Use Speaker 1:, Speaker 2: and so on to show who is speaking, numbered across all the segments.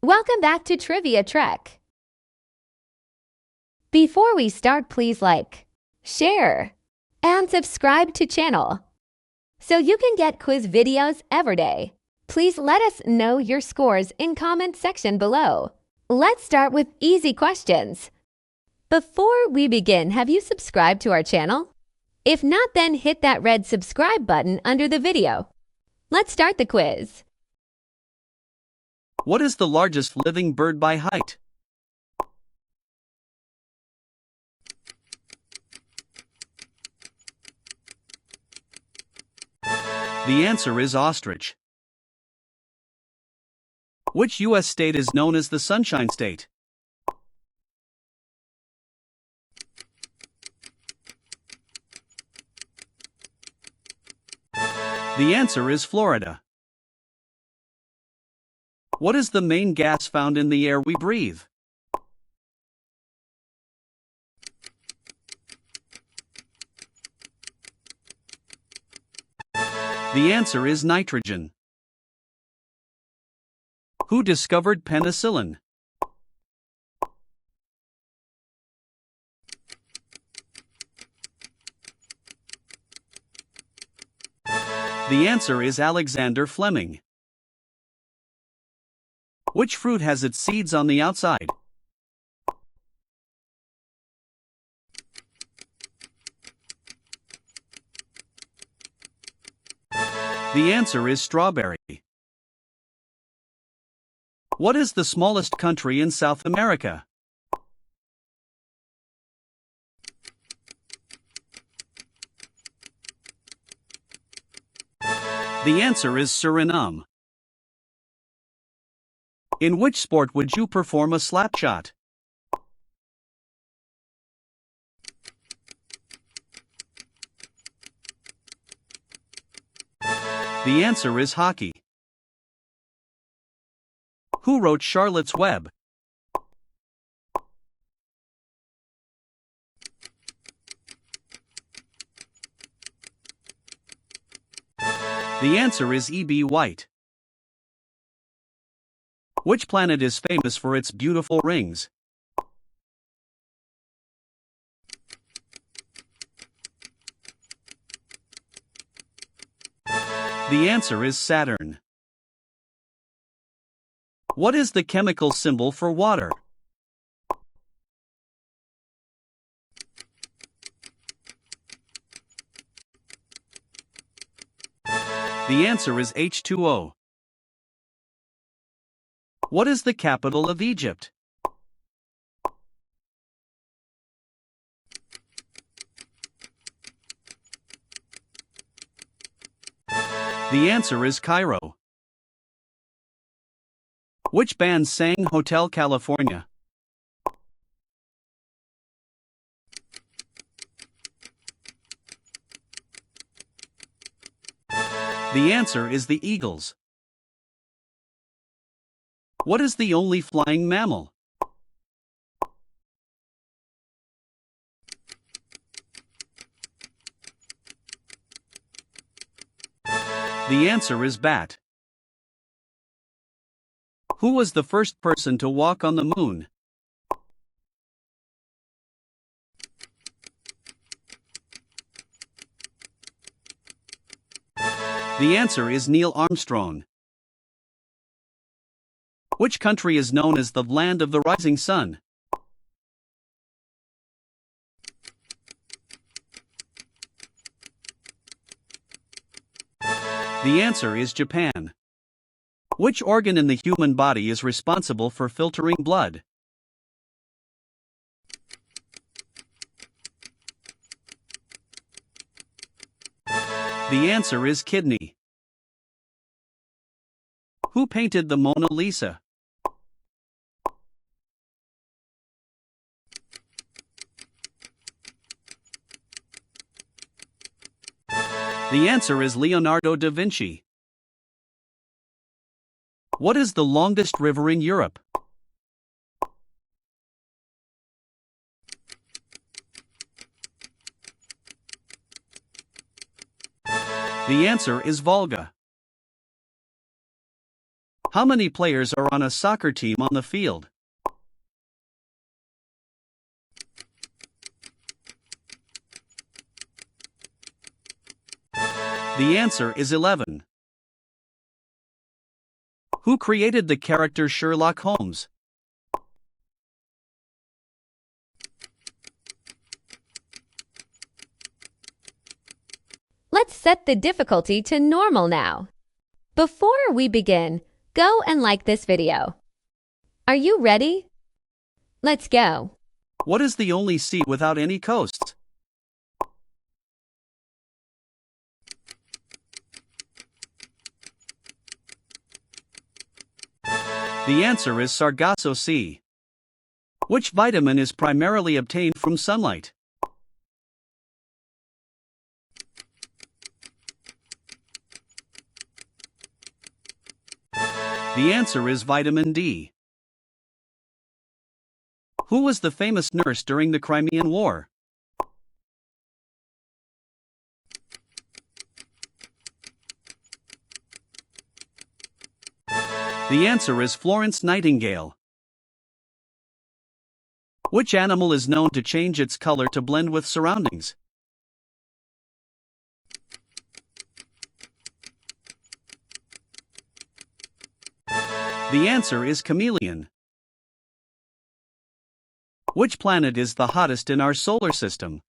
Speaker 1: Welcome back to Trivia Trek. Before we start, please like, share, and subscribe to channel so you can get quiz videos every day. Please let us know your scores in comment section below. Let's start with easy questions. Before we begin, have you subscribed to our channel? If not, then hit that red subscribe button under the video. Let's start the quiz.
Speaker 2: What is the largest living bird by height? The answer is ostrich. Which U.S. state is known as the Sunshine State? The answer is Florida. What is the main gas found in the air we breathe? The answer is nitrogen. Who discovered penicillin? The answer is Alexander Fleming. Which fruit has its seeds on the outside? The answer is strawberry. What is the smallest country in South America? The answer is Suriname. In which sport would you perform a slap shot? The answer is hockey. Who wrote Charlotte's Web? The answer is E.B. White. Which planet is famous for its beautiful rings? The answer is Saturn. What is the chemical symbol for water? The answer is H2O. What is the capital of Egypt? The answer is Cairo. Which band sang Hotel California? The answer is the Eagles. What is the only flying mammal? The answer is bat. Who was the first person to walk on the moon? The answer is Neil Armstrong. Which country is known as the land of the rising sun? The answer is Japan. Which organ in the human body is responsible for filtering blood? The answer is kidney. Who painted the Mona Lisa? The answer is Leonardo da Vinci. What is the longest river in Europe? The answer is Volga. How many players are on a soccer team on the field? The answer is 11. Who created the character Sherlock Holmes?
Speaker 1: Let's set the difficulty to normal now. Before we begin, go and like this video. Are you ready? Let's go.
Speaker 2: What is the only sea without any coasts? The answer is Sargasso Sea. Which vitamin is primarily obtained from sunlight? The answer is vitamin D. Who was the famous nurse during the Crimean War? The answer is Florence Nightingale. Which animal is known to change its color to blend with surroundings? The answer is chameleon. Which planet is the hottest in our solar system?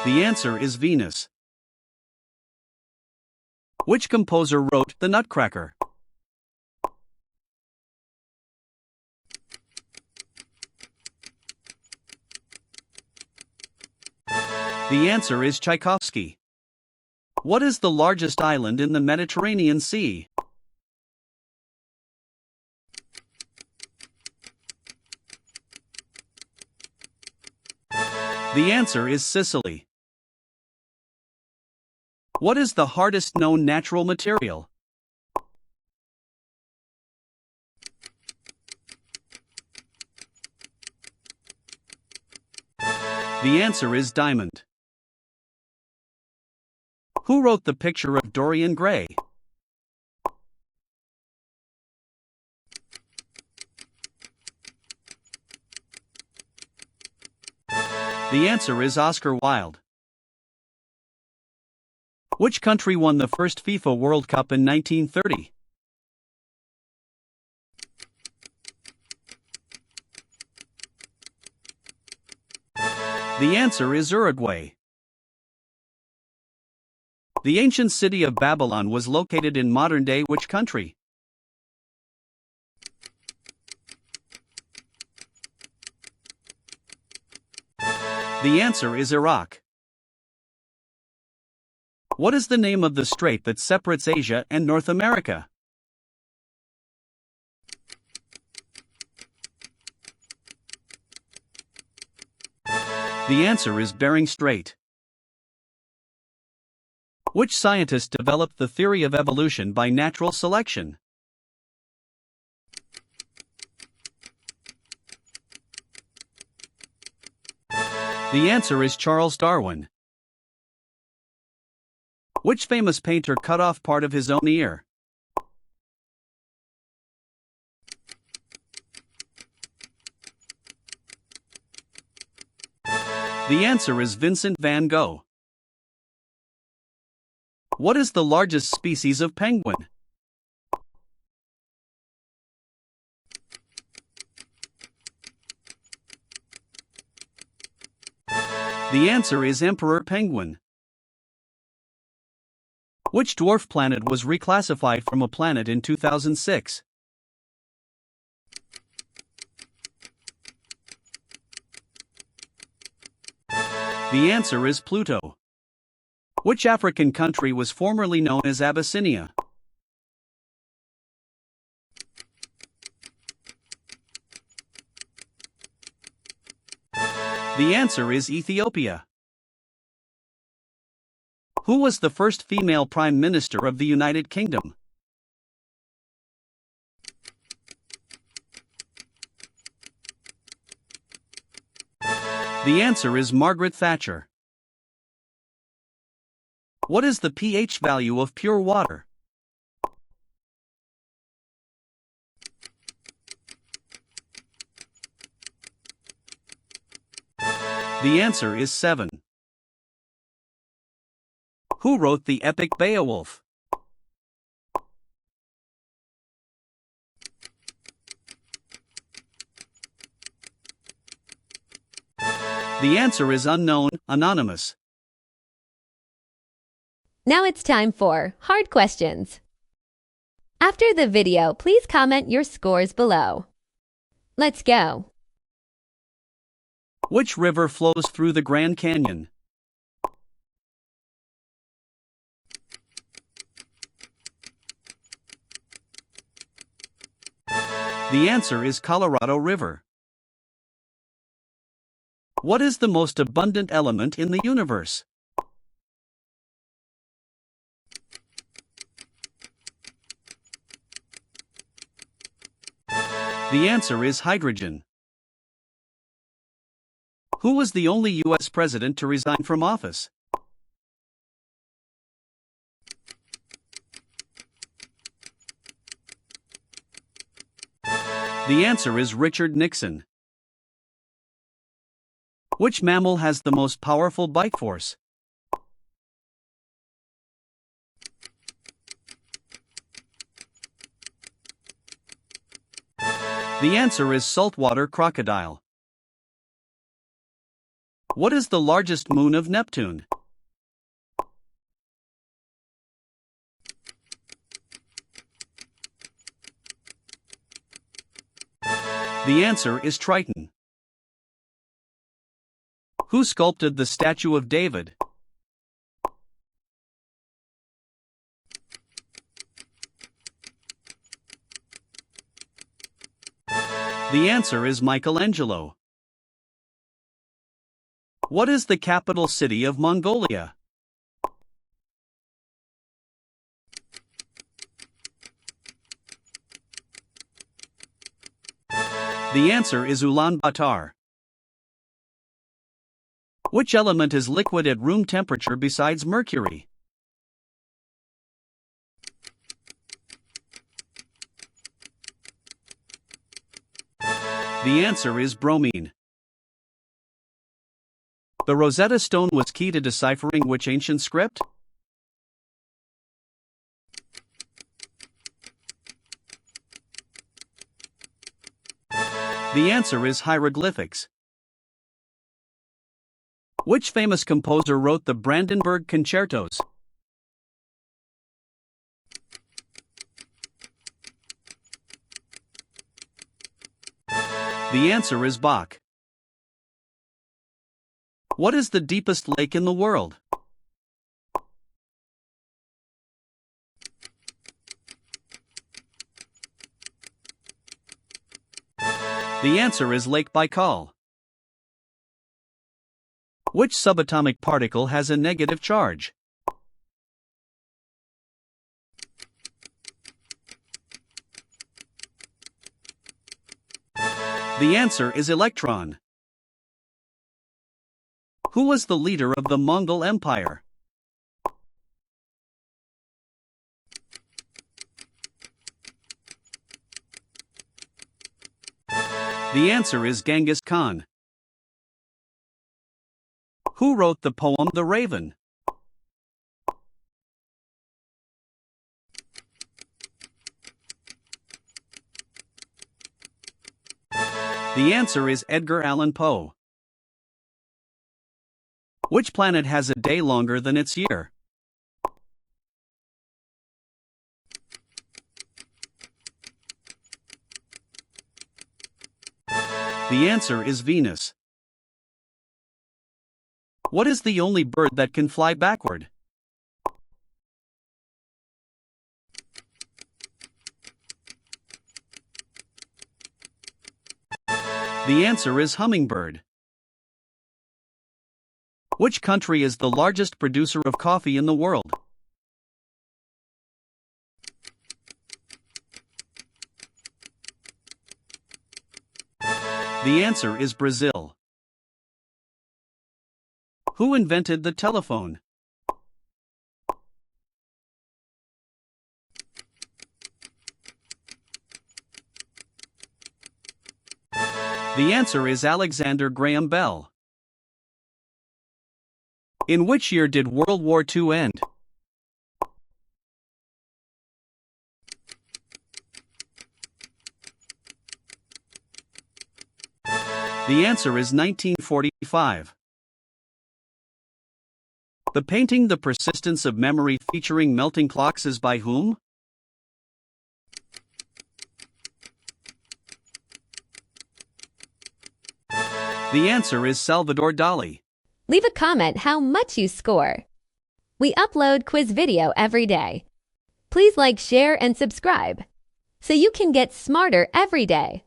Speaker 2: The answer is Venus. Which composer wrote The Nutcracker? The answer is Tchaikovsky. What is the largest island in the Mediterranean Sea? The answer is Sicily. What is the hardest known natural material? The answer is diamond. Who wrote the picture of Dorian Gray? The answer is Oscar Wilde. Which country won the first FIFA World Cup in 1930? The answer is Uruguay. The ancient city of Babylon was located in modern-day which country? The answer is Iraq. What is the name of the strait that separates Asia and North America? The answer is Bering Strait. Which scientist developed the theory of evolution by natural selection? The answer is Charles Darwin. Which famous painter cut off part of his own ear? The answer is Vincent van Gogh. What is the largest species of penguin? The answer is emperor penguin. Which dwarf planet was reclassified from a planet in 2006? The answer is Pluto. Which African country was formerly known as Abyssinia? The answer is Ethiopia. Who was the first female Prime Minister of the United Kingdom? The The answer is Margaret Thatcher. What is the pH value of pure water? The answer is 7. Who wrote the epic Beowulf? The answer is unknown, anonymous.
Speaker 1: Now it's time for hard questions. After the video, please comment your scores below. Let's go.
Speaker 2: Which river flows through the Grand Canyon? The answer is Colorado River. What is the most abundant element in the universe? The answer is hydrogen. Who was the only U.S. president to resign from office? The answer is Richard Nixon. Which mammal has the most powerful bite force? The answer is saltwater crocodile. What is the largest moon of Neptune? The answer is Triton. Who sculpted the statue of David? The answer is Michelangelo. What is the capital city of Mongolia? The answer is Ulaanbaatar. Which element is liquid at room temperature besides mercury? The answer is bromine. The Rosetta Stone was key to deciphering which ancient script? The answer is hieroglyphics. Which famous composer wrote the Brandenburg Concertos? The answer is Bach. What is the deepest lake in the world? The answer is Lake Baikal. Which subatomic particle has a negative charge? The answer is electron. Who was the leader of the Mongol Empire? The answer is Genghis Khan. Who wrote the poem The Raven? The answer is Edgar Allan Poe. Which planet has a day longer than its year? The answer is Venus. What is the only bird that can fly backward? The answer is hummingbird. Which country is the largest producer of coffee in the world? The answer is Brazil. Who invented the telephone? The answer is Alexander Graham Bell. In which year did World War II end? The answer is 1945. The painting The Persistence of Memory featuring melting clocks is by whom? The answer is Salvador Dali.
Speaker 1: Leave a comment how much you score. We upload quiz video every day. Please like, share, and subscribe so you can get smarter every day.